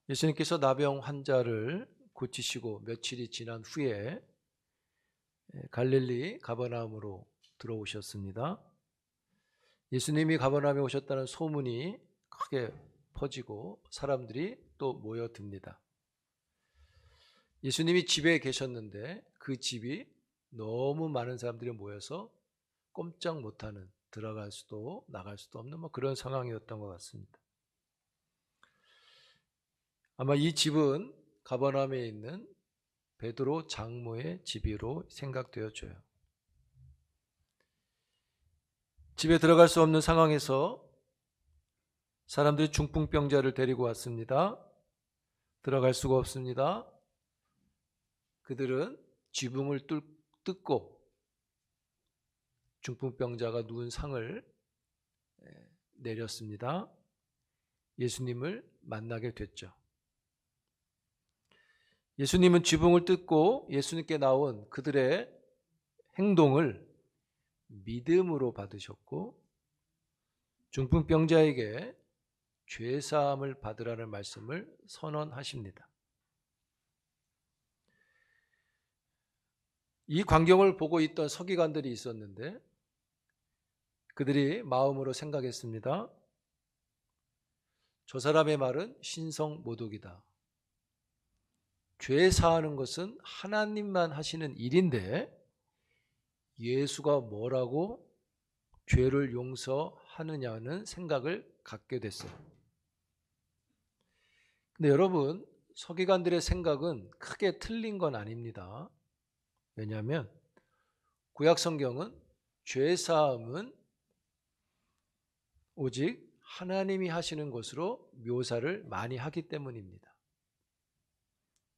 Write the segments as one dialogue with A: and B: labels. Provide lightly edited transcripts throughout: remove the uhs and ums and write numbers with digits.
A: 예수님께서 나병 환자를 고치시고 며칠이 지난 후에 갈릴리 가버나움으로 들어오셨습니다. 예수님이 가버나움에 오셨다는 소문이 크게 퍼지고 사람들이 또 모여듭니다. 예수님이 집에 계셨는데 그 집이 너무 많은 사람들이 모여서 꼼짝 못하는, 들어갈 수도 나갈 수도 없는 그런 상황이었던 것 같습니다. 아마 이 집은 가버나움에 있는 베드로 장모의 집으로 생각되어져요. 집에 들어갈 수 없는 상황에서 사람들이 중풍병자를 데리고 왔습니다. 들어갈 수가 없습니다. 그들은 지붕을 뜯고 중풍병자가 누운 상을 내렸습니다. 예수님을 만나게 됐죠. 예수님은 지붕을 뜯고 예수님께 나온 그들의 행동을 믿음으로 받으셨고 중풍병자에게 죄사함을 받으라는 말씀을 선언하십니다. 이 광경을 보고 있던 서기관들이 있었는데 그들이 마음으로 생각했습니다. 저 사람의 말은 신성모독이다. 죄 사하는 것은 하나님만 하시는 일인데 예수가 뭐라고 죄를 용서하느냐는 생각을 갖게 됐어요. 근데 여러분, 서기관들의 생각은 크게 틀린 건 아닙니다. 왜냐하면 구약 성경은 죄 사함은 오직 하나님이 하시는 것으로 묘사를 많이 하기 때문입니다.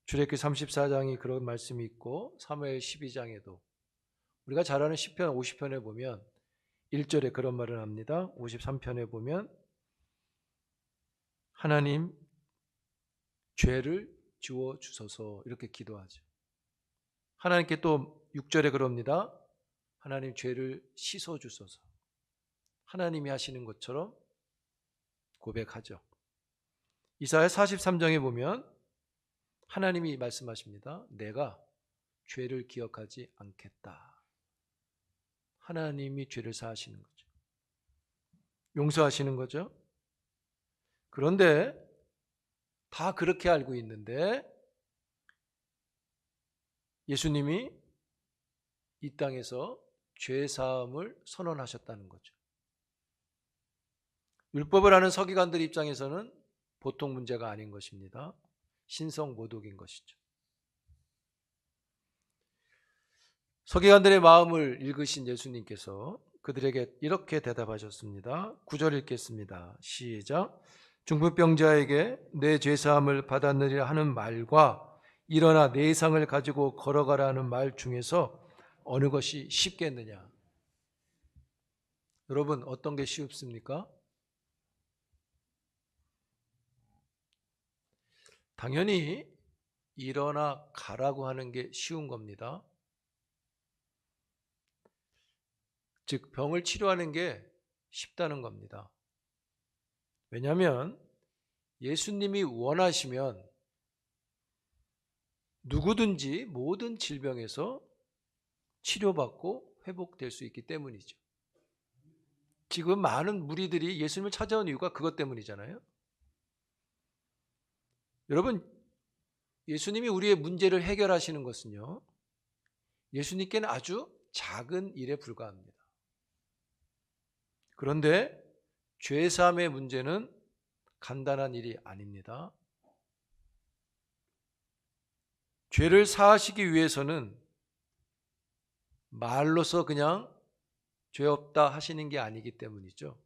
A: 출애굽기 34장이 그런 말씀이 있고 사무엘 12장에도 우리가 잘 아는 시편 50편에 보면 1절에 그런 말을 합니다. 53편에 보면 하나님 죄를 지워 주소서 이렇게 기도하죠. 하나님께 또 6절에 그럽니다. 하나님 죄를 씻어 주소서. 하나님이 하시는 것처럼 고백하죠. 이사야 43장에 보면 하나님이 말씀하십니다. 내가 죄를 기억하지 않겠다. 하나님이 죄를 사하시는 거죠. 용서하시는 거죠. 그런데 다 그렇게 알고 있는데 예수님이 이 땅에서 죄 사함을 선언하셨다는 거죠. 율법을 아는 서기관들 입장에서는 보통 문제가 아닌 것입니다. 신성모독인 것이죠. 서기관들의 마음을 읽으신 예수님께서 그들에게 이렇게 대답하셨습니다. 9절 읽겠습니다. 시작. 중풍병자에게 내 죄사함을 받았느니라 하는 말과 일어나 내 상을 가지고 걸어가라 하는 말 중에서 어느 것이 쉽겠느냐? 여러분, 어떤 게 쉽습니까? 당연히 일어나 가라고 하는 게 쉬운 겁니다. 즉 병을 치료하는 게 쉽다는 겁니다. 왜냐하면 예수님이 원하시면 누구든지 모든 질병에서 치료받고 회복될 수 있기 때문이죠. 지금 많은 무리들이 예수님을 찾아온 이유가 그것 때문이잖아요. 여러분, 예수님이 우리의 문제를 해결하시는 것은요, 예수님께는 아주 작은 일에 불과합니다. 그런데 죄사함의 문제는 간단한 일이 아닙니다. 죄를 사하시기 위해서는 말로서 그냥 죄 없다 하시는 게 아니기 때문이죠.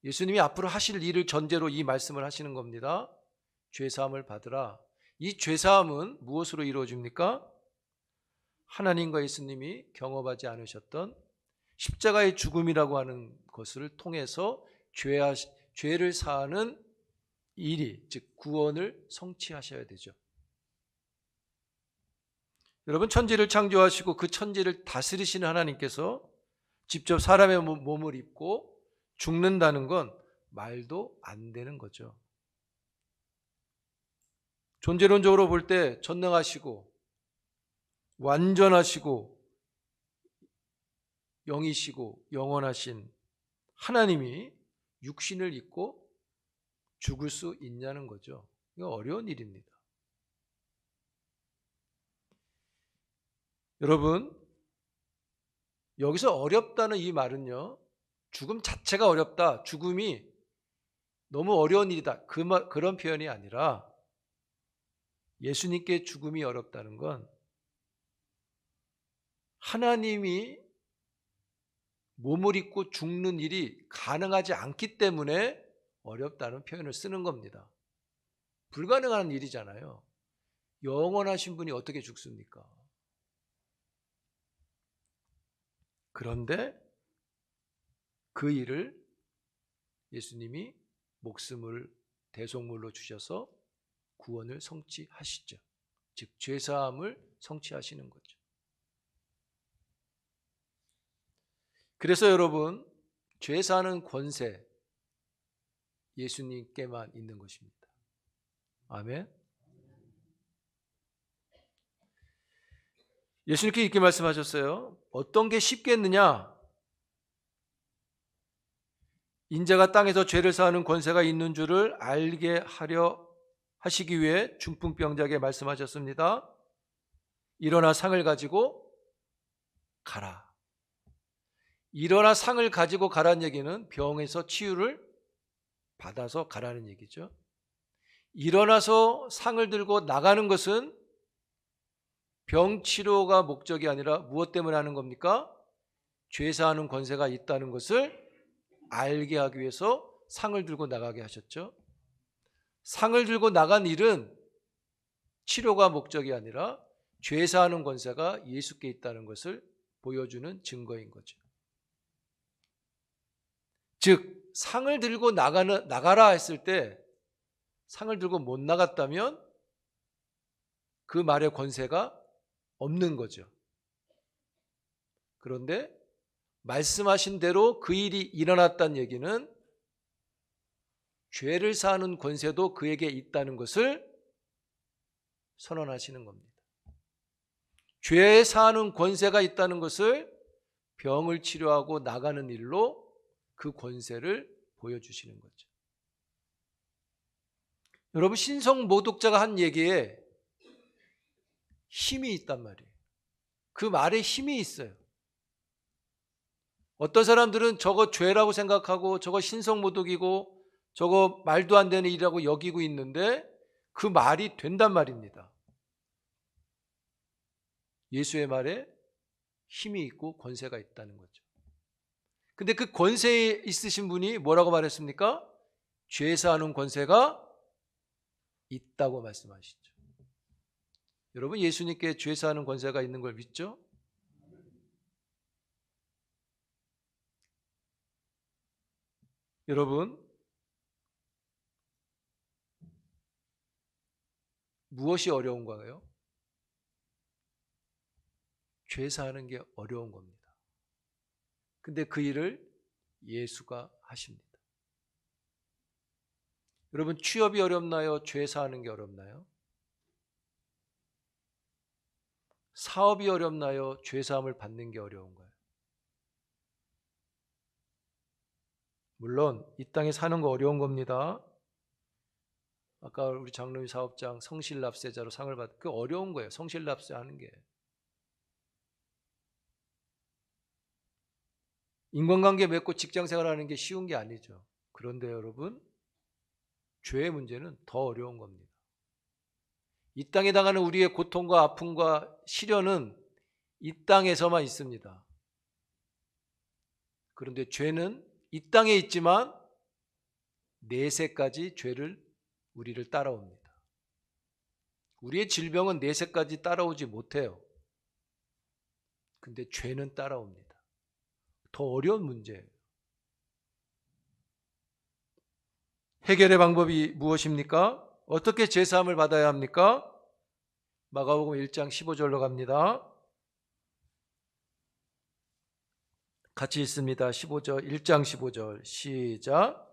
A: 예수님이 앞으로 하실 일을 전제로 이 말씀을 하시는 겁니다. 죄사함을 받으라. 이 죄사함은 무엇으로 이루어집니까? 하나님과 예수님이 경험하지 않으셨던 십자가의 죽음이라고 하는 것을 통해서 죄를 사하는 일이, 즉 구원을 성취하셔야 되죠. 여러분, 천지를 창조하시고 그 천지를 다스리시는 하나님께서 직접 사람의 몸을 입고 죽는다는 건 말도 안 되는 거죠. 존재론적으로 볼 때 전능하시고 완전하시고 영이시고 영원하신 하나님이 육신을 입고 죽을 수 있냐는 거죠. 이거 어려운 일입니다. 여러분, 여기서 어렵다는 이 말은요, 죽음 자체가 어렵다, 죽음이 너무 어려운 일이다, 그런 표현이 아니라 예수님께 죽음이 어렵다는 건 하나님이 몸을 입고 죽는 일이 가능하지 않기 때문에 어렵다는 표현을 쓰는 겁니다. 불가능한 일이잖아요. 영원하신 분이 어떻게 죽습니까? 그런데 그 일을 예수님이 목숨을 대속물로 주셔서 구원을 성취하시죠. 즉 죄사함을 성취하시는 거죠. 그래서 여러분, 죄사하는 권세 예수님께만 있는 것입니다. 아멘. 예수님께 이렇게 말씀하셨어요. 어떤 게 쉽겠느냐? 인자가 땅에서 죄를 사하는 권세가 있는 줄을 알게 하려 하시기 위해 중풍병자에게 말씀하셨습니다. 일어나 상을 가지고 가라. 일어나 상을 가지고 가라는 얘기는 병에서 치유를 받아서 가라는 얘기죠. 일어나서 상을 들고 나가는 것은 병 치료가 목적이 아니라 무엇 때문에 하는 겁니까? 죄사하는 권세가 있다는 것을 알게 하기 위해서 상을 들고 나가게 하셨죠. 상을 들고 나간 일은 치료가 목적이 아니라 죄사하는 권세가 예수께 있다는 것을 보여주는 증거인 거죠. 즉 상을 들고 나가라 했을 때 상을 들고 못 나갔다면 그 말의 권세가 없는 거죠. 그런데 말씀하신 대로 그 일이 일어났다는 얘기는 죄를 사하는 권세도 그에게 있다는 것을 선언하시는 겁니다. 죄 사하는 권세가 있다는 것을 병을 치료하고 나가는 일로 그 권세를 보여주시는 거죠. 여러분, 신성 모독자가 한 얘기에 힘이 있단 말이에요. 그 말에 힘이 있어요. 어떤 사람들은 저거 죄라고 생각하고 저거 신성 모독이고 저거 말도 안 되는 일이라고 여기고 있는데 그 말이 된단 말입니다. 예수의 말에 힘이 있고 권세가 있다는 거죠. 근데 그 권세에 있으신 분이 뭐라고 말했습니까? 죄사하는 권세가 있다고 말씀하시죠. 여러분, 예수님께 죄사하는 권세가 있는 걸 믿죠? 여러분, 무엇이 어려운 거예요? 죄사하는 게 어려운 겁니다. 근데 그 일을 예수가 하십니다. 여러분, 취업이 어렵나요? 죄사하는 게 어렵나요? 사업이 어렵나요? 죄사함을 받는 게 어려운가요? 물론 이 땅에 사는 거 어려운 겁니다. 아까 우리 장로님 사업장 성실납세자로 상을 받은 그 어려운 거예요. 성실납세 하는 게. 인간관계 맺고 직장생활하는 게 쉬운 게 아니죠. 그런데 여러분, 죄의 문제는 더 어려운 겁니다. 이 땅에 당하는 우리의 고통과 아픔과 시련은 이 땅에서만 있습니다. 그런데 죄는 이 땅에 있지만 내세까지 죄를 우리를 따라옵니다. 우리의 질병은 내세까지 따라오지 못해요. 근데 죄는 따라옵니다. 더 어려운 문제예요. 해결의 방법이 무엇입니까? 어떻게 제사함을 받아야 합니까? 마가복음 1장 15절로 갑니다. 같이 읽습니다. 15절, 1장 15절 시작.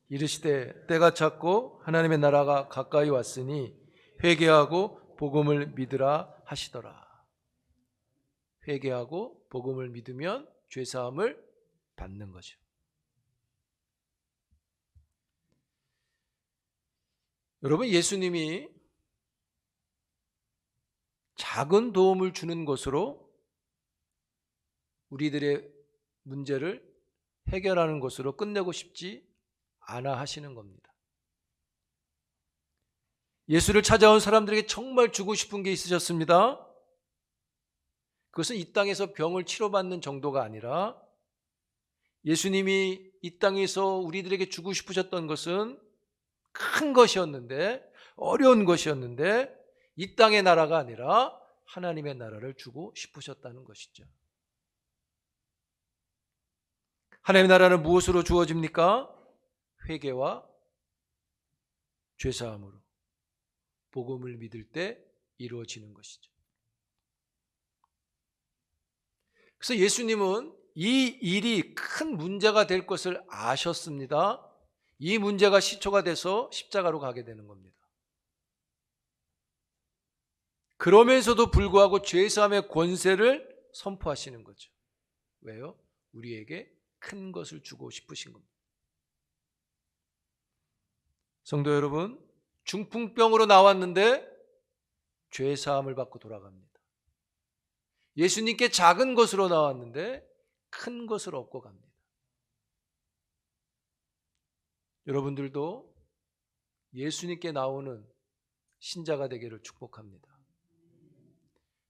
A: 이르시되 때가 찼고 하나님의 나라가 가까이 왔으니 회개하고 복음을 믿으라 하시더라. 회개하고 복음을 믿으면 죄사함을 받는 거죠. 여러분, 예수님이 작은 도움을 주는 것으로 우리들의 문제를 해결하는 것으로 끝내고 싶지 않아 하시는 겁니다. 예수를 찾아온 사람들에게 정말 주고 싶은 게 있으셨습니다. 그것은 이 땅에서 병을 치료받는 정도가 아니라 예수님이 이 땅에서 우리들에게 주고 싶으셨던 것은 큰 것이었는데, 어려운 것이었는데, 이 땅의 나라가 아니라 하나님의 나라를 주고 싶으셨다는 것이죠. 하나님의 나라는 무엇으로 주어집니까? 회개와 죄사함으로, 복음을 믿을 때 이루어지는 것이죠. 그래서 예수님은 이 일이 큰 문제가 될 것을 아셨습니다. 이 문제가 시초가 돼서 십자가로 가게 되는 겁니다. 그러면서도 불구하고 죄사함의 권세를 선포하시는 거죠. 왜요? 우리에게 큰 것을 주고 싶으신 겁니다. 성도 여러분, 중풍병으로 나왔는데 죄사함을 받고 돌아갑니다. 예수님께 작은 것으로 나왔는데 큰 것을 얻고 갑니다. 여러분들도 예수님께 나오는 신자가 되기를 축복합니다.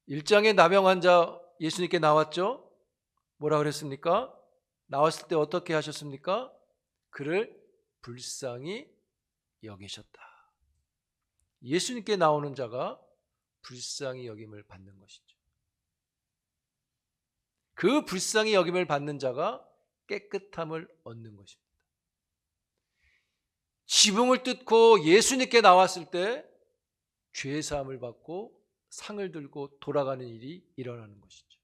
A: 1장의 나병 환자 예수님께 나왔죠? 뭐라 그랬습니까? 나왔을 때 어떻게 하셨습니까? 그를 불쌍히 여기셨다. 예수님께 나오는 자가 불쌍히 여김을 받는 것이죠. 그 불쌍히 여김을 받는 자가 깨끗함을 얻는 것입니다. 지붕을 뜯고 예수님께 나왔을 때 죄사함을 받고 상을 들고 돌아가는 일이 일어나는 것이죠.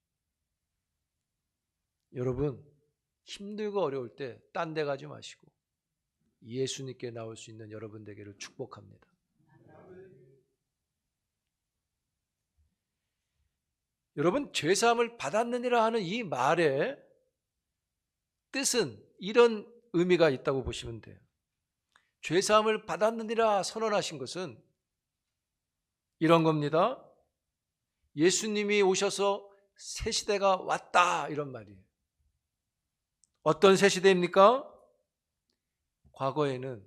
A: 여러분, 힘들고 어려울 때 딴 데 가지 마시고 예수님께 나올 수 있는 여러분 되기를 축복합니다. 여러분, 죄사함을 받았느니라 하는 이 말의 뜻은 이런 의미가 있다고 보시면 돼요. 죄사함을 받았느니라 선언하신 것은 이런 겁니다. 예수님이 오셔서 새 시대가 왔다, 이런 말이에요. 어떤 새 시대입니까? 과거에는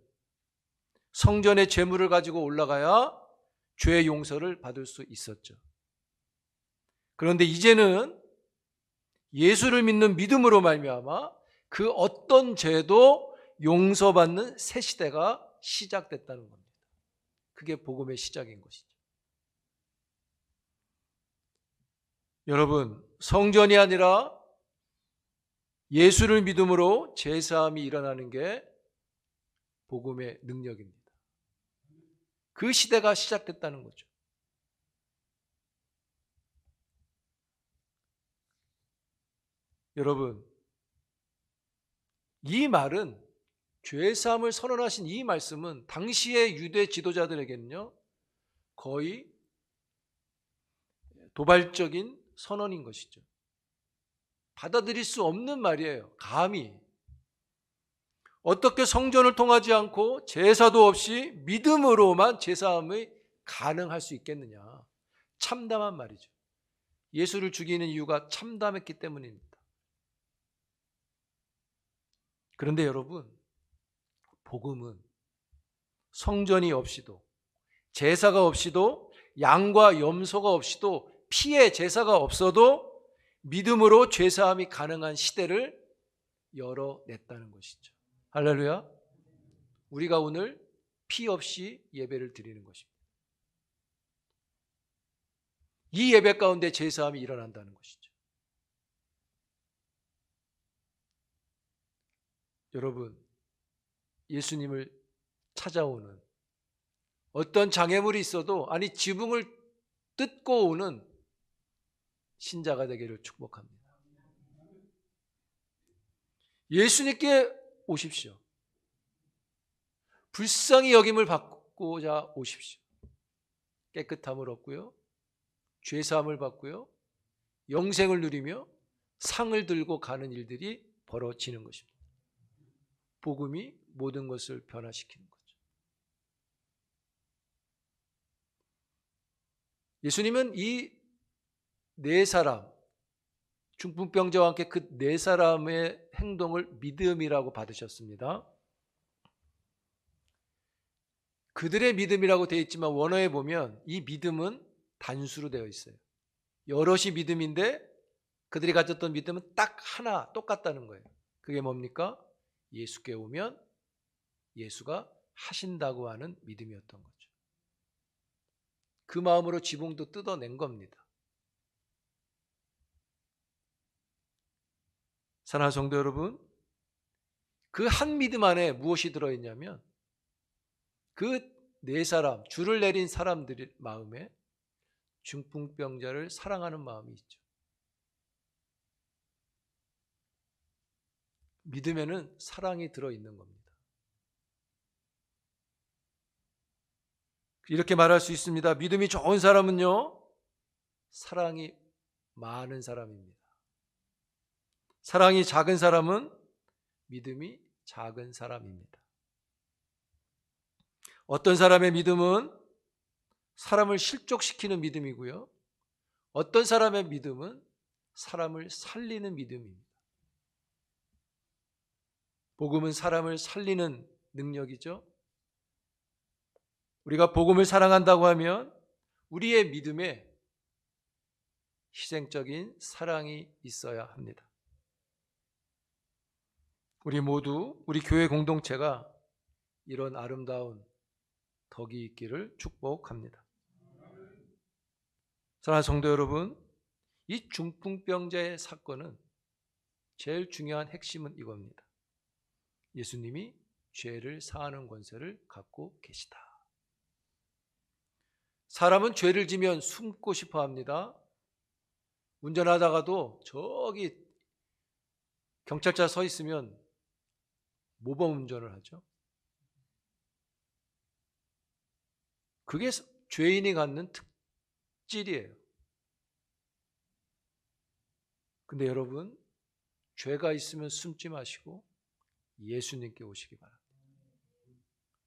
A: 성전의 제물을 가지고 올라가야 죄 용서를 받을 수 있었죠. 그런데 이제는 예수를 믿는 믿음으로 말미암아 그 어떤 죄도 용서받는 새 시대가 시작됐다는 겁니다. 그게 복음의 시작인 것이죠. 여러분, 성전이 아니라 예수를 믿음으로 죄사함이 일어나는 게 복음의 능력입니다. 그 시대가 시작됐다는 거죠. 여러분, 이 말은, 죄사함을 선언하신 이 말씀은 당시의 유대 지도자들에게는요 거의 도발적인 선언인 것이죠. 받아들일 수 없는 말이에요. 감히 어떻게 성전을 통하지 않고 제사도 없이 믿음으로만 제사함이 가능할 수 있겠느냐. 참담한 말이죠. 예수를 죽이는 이유가 참담했기 때문입니다. 그런데 여러분, 복음은 성전이 없이도, 제사가 없이도, 양과 염소가 없이도, 피의 제사가 없어도 믿음으로 죄사함이 가능한 시대를 열어냈다는 것이죠. 할렐루야. 우리가 오늘 피 없이 예배를 드리는 것입니다. 이 예배 가운데 죄사함이 일어난다는 것이죠. 여러분, 예수님을 찾아오는 어떤 장애물이 있어도, 아니 지붕을 뜯고 오는 신자가 되기를 축복합니다. 예수님께 오십시오. 불쌍히 여김을 받고자 오십시오. 깨끗함을 얻고요, 죄사함을 받고요, 영생을 누리며 상을 들고 가는 일들이 벌어지는 것입니다. 복음이 모든 것을 변화시키는 거죠. 예수님은 이 네 사람, 중풍병자와 함께 그 네 사람의 행동을 믿음이라고 받으셨습니다. 그들의 믿음이라고 되어 있지만 원어에 보면 이 믿음은 단수로 되어 있어요. 여럿이 믿음인데 그들이 가졌던 믿음은 딱 하나 똑같다는 거예요. 그게 뭡니까? 예수께 오면 예수가 하신다고 하는 믿음이었던 거죠. 그 마음으로 지붕도 뜯어낸 겁니다. 사랑하는 성도 여러분, 그 한 믿음 안에 무엇이 들어있냐면 그 네 사람, 줄을 내린 사람들의 마음에 중풍병자를 사랑하는 마음이 있죠. 믿음에는 사랑이 들어있는 겁니다. 이렇게 말할 수 있습니다. 믿음이 좋은 사람은요, 사랑이 많은 사람입니다. 사랑이 작은 사람은 믿음이 작은 사람입니다. 어떤 사람의 믿음은 사람을 실족시키는 믿음이고요, 어떤 사람의 믿음은 사람을 살리는 믿음입니다. 복음은 사람을 살리는 능력이죠. 우리가 복음을 사랑한다고 하면 우리의 믿음에 희생적인 사랑이 있어야 합니다. 우리 모두, 우리 교회 공동체가 이런 아름다운 덕이 있기를 축복합니다. 사랑하는 성도 여러분, 이 중풍병자의 사건은 제일 중요한 핵심은 이겁니다. 예수님이 죄를 사하는 권세를 갖고 계시다. 사람은 죄를 지면 숨고 싶어 합니다. 운전하다가도 저기 경찰차 서 있으면 모범 운전을 하죠. 그게 죄인이 갖는 특질이에요. 근데 여러분, 죄가 있으면 숨지 마시고 예수님께 오시기 바랍니다.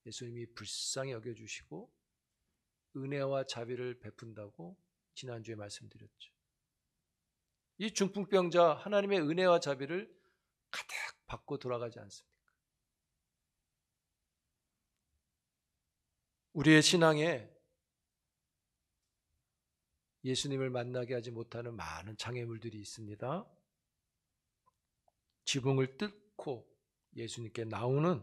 A: 예수님이 불쌍히 여겨주시고 은혜와 자비를 베푼다고 지난주에 말씀드렸죠. 이 중풍병자, 하나님의 은혜와 자비를 가득 받고 돌아가지 않습니까? 우리의 신앙에 예수님을 만나게 하지 못하는 많은 장애물들이 있습니다. 지붕을 뚫고 예수님께 나오는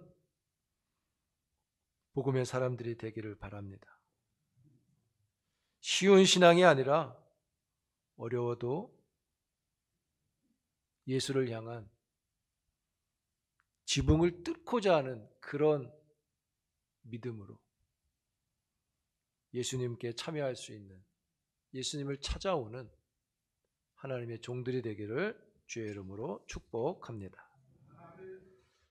A: 복음의 사람들이 되기를 바랍니다. 쉬운 신앙이 아니라 어려워도 예수를 향한 지붕을 뚫고자 하는 그런 믿음으로 예수님께 참여할 수 있는, 예수님을 찾아오는 하나님의 종들이 되기를 주의 이름으로 축복합니다.